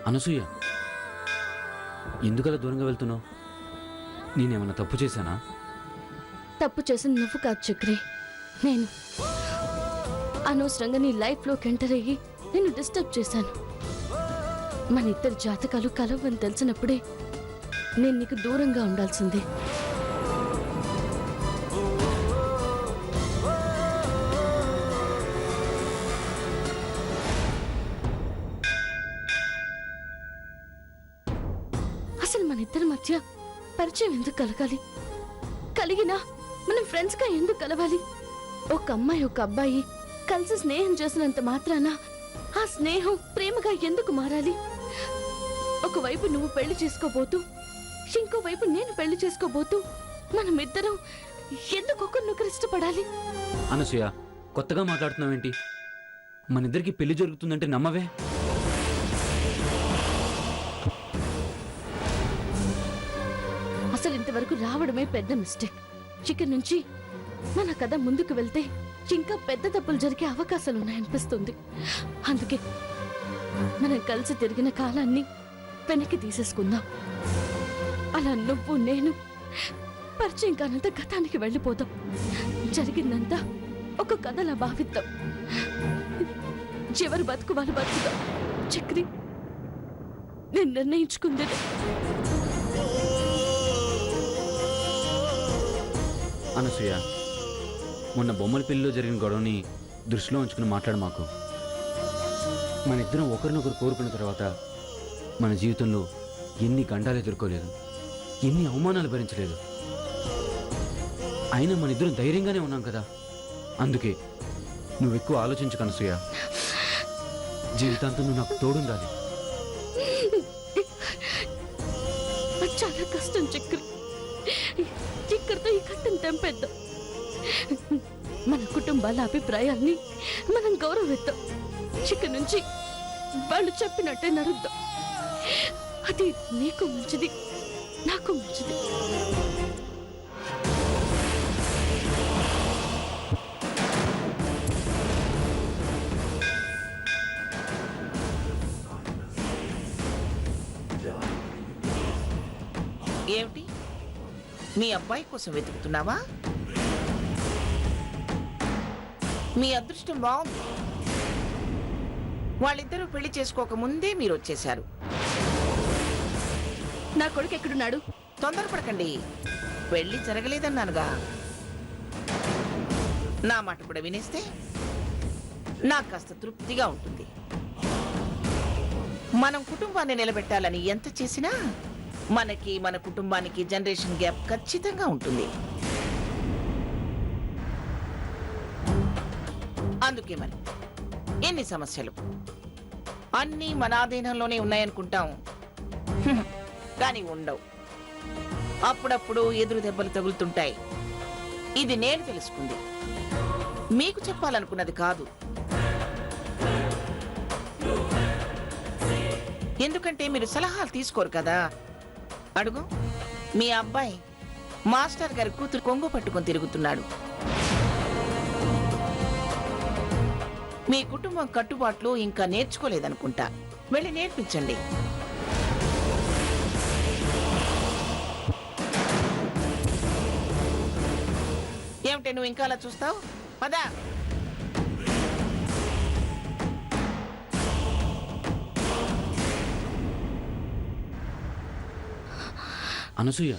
అనసూయ, ఎందుకలా దూరంగా వెళ్తున్నావు? నేనేమన్నా తప్పు చేశానా? తప్పు చేసిన నువ్వు కాదు చక్రి, నేను. అనవసరంగా నీ లైఫ్లోకి ఎంటర్ అయ్యి నేను డిస్టర్బ్ చేశాను. మన ఇద్దరి జాతకాలు కలవని తెలిసినప్పుడే నేను నీకు దూరంగా ఉండాల్సిందే. అసలు మన ఇద్దరి మధ్య పరిచయం ఎందుకు కలగాలి? కలిగినా మనం ఫ్రెండ్స్ గా ఎందుకు కలవాలి? ఒక అమ్మాయి ఒక అబ్బాయి కలిసి స్నేహం చేసినంత మాత్రాన ఆ స్నేహం ప్రేమగా ఎందుకు మారాలి? ఒకవైపు నువ్వు పెళ్లి చేసుకోబోతూ ఇంకోవైపు నేను పెళ్లి చేసుకోబోతూ మనమిద్దరం ఎందుకు ఒకరినొకరు ఇష్టపడాలి? అనసూయ, కొత్తగా మాట్లాడుతున్నావేంటి? మన ఇద్దరికి పెళ్లి జరుగుతుందంటే నమ్మవే? అసలు ఇంతవరకు రావడమే పెద్ద మిస్టేక్. చికెన్ నుంచి మన కథ ముందుకు వెళ్తే ఇంకా పెద్ద తప్పులు జరిగే అవకాశాలు ఉన్నాయనిపిస్తుంది. అందుకే మనం కలిసి తిరిగిన కాలాన్ని వెనక్కి తీసేసుకుందాం. అలా నువ్వు నేను పరిచయం కానంత గతానికి వెళ్ళిపోదాం. జరిగిందంతా ఒక కథలా భావిద్దాం. చివరి బతుకు వాళ్ళు బతుకుదాం. చక్రి, నేను నిర్ణయించుకుంది. అనసూయ, మొన్న బొమ్మల పెళ్లిలో జరిగిన గొడవని దృష్టిలో ఉంచుకుని మాట్లాడు మాకు. మన ఇద్దరం ఒకరినొకరు కోరుకున్న తర్వాత మన జీవితంలో ఎన్ని గండాలు ఎదుర్కోలేదు, ఎన్ని అవమానాలు భరించలేదు. అయినా మన ఇద్దరం ధైర్యంగానే ఉన్నాం కదా. అందుకే నువ్వు ఎక్కువ ఆలోచించకు అనసూయ. జీవితాంతం నువ్వు నాకు తోడుండాలి. చాలా కష్టం చక్రి. ఇక్కడితో ఈ కట్టను తెంపేద్దాం. మన కుటుంబాల అభిప్రాయాల్ని మనం గౌరవిద్దాం. ఇక నుంచి వాళ్ళు చెప్పినట్టే నడుద్దాం. అది నీకు మంచిది, నాకు మంచిది. ఏమిటి, మీ అబ్బాయి కోసం వెతుకుతున్నావా? మీ అదృష్టం బాగుంది. వాళ్ళిద్దరూ పెళ్లి చేసుకోక ముందే మీరు వచ్చేశారు. నా కొడుకు ఎక్కడున్నాడు? తొందరపడకండి, పెళ్లి జరగలేదన్నానుగా. నా మాట కూడా వినేస్తే నాకు కాస్త తృప్తిగా ఉంటుంది. మనం కుటుంబాన్ని నిలబెట్టాలని ఎంత చేసినా మనకి మన కుటుంబానికి జనరేషన్ గ్యాప్ ఖచ్చితంగా ఉంటుంది. అందుకే మరి ఎన్ని సమస్యలు, అన్నీ మన ఆధీనంలోనే ఉన్నాయనుకుంటాం. కానీ ఉండవు. అప్పుడప్పుడు ఎదురు దెబ్బలు తగులుతుంటాయి. ఇది నేను తెలుసుకుంది, మీకు చెప్పాలనుకున్నది కాదు. ఎందుకంటే మీరు సలహాలు తీసుకోరు కదా. అడుగు, మీ అబ్బాయి మాస్టర్ గారి కూతురు కొంగు పట్టుకొని తిరుగుతున్నాడు. మీ కుటుంబం కట్టుబాట్లు ఇంకా నేర్చుకోలేదనుకుంటా. వెళ్ళి నేర్పించండి. ఏమిటే నువ్వు ఇంకా అలా చూస్తావు? పదా. అనసూయ,